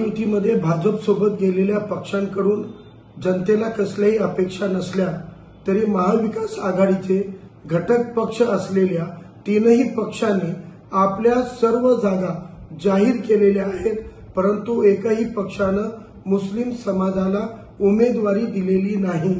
महायुतीमध्ये भाजप सोबत गेलेल्या पक्षांकडून जनतेला कसल्याही अपेक्षा नसल्या तरी महाविकास आघाडीचे घटक पक्ष असलेल्या तीनही पक्षांनी आपल्या सर्व जागा जाहीर केलेल्या आहेत, परंतु एकही पक्षानं मुस्लिम समाजाला उमेदवारी दिलेली नाही।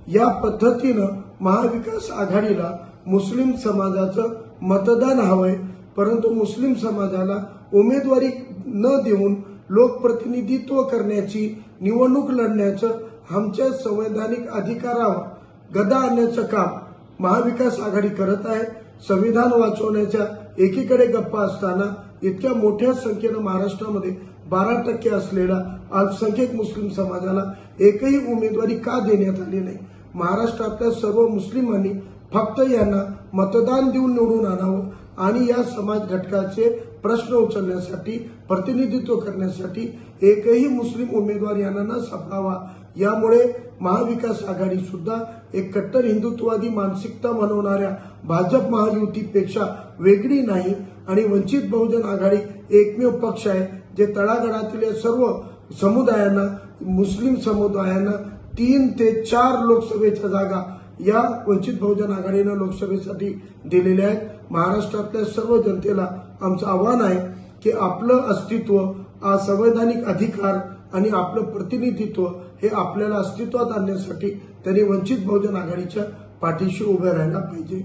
या पद्धतीनं महाविकास आघाडीला मुस्लिम समाजाचं मतदान हवंय, परंतु मुस्लिम समाजाला उमेदवारी न देऊन लोकप्रतिनिधित्व करण्याची, निवडणूक लढण्याचं आमच्या संवैधानिक अधिकारावर गदा आणण्याचं काम महाविकास आघाडी करत आहे। संविधान वाचवण्याच्या एकीकडे गप्पा असताना इतक्या मोठ्या संख्येनं महाराष्ट्रामध्ये 12% असलेल्या अल्पसंख्याक मुस्लिम समाजाला एकही उमेदवारी का देण्यात आली नाही? महाराष्ट्रातल्या सर्व मुस्लिमांनी फक्त यांना मतदान देऊन निवडून आणावं आणि या समाज घटकाचे प्रश्न उचलण्यासाठी, प्रतिनिधित्व करण्यासाठी एकही मुस्लिम उमेदवार यांना न सापडावा। यामुळे महाविकास आघाडी सुद्धा एक कट्टर हिंदुत्ववादी मानसिकता मनवणाऱ्या भाजप महायुतीपेक्षा वेगळी नाही आणि वंचित बहुजन आघाडी एकमेव पक्ष आहे जे तळागाळातील सर्व समुदायांना, मुस्लिम समुदायांना 3 ते 4 लोकसभेच्या जागा या वंचित बहुजन आघाडीनं लोकसभेसाठी दिलेल्या आहेत। महाराष्ट्रातल्या सर्व जनतेला आमचं आव्हान आहे की आपलं अस्तित्व, संवैधानिक अधिकार आणि आपलं प्रतिनिधित्व हे आपल्याला अस्तित्वात आणण्यासाठी त्यांनी वंचित बहुजन आघाडीच्या पाठीशी उभे राहायला पाहिजे।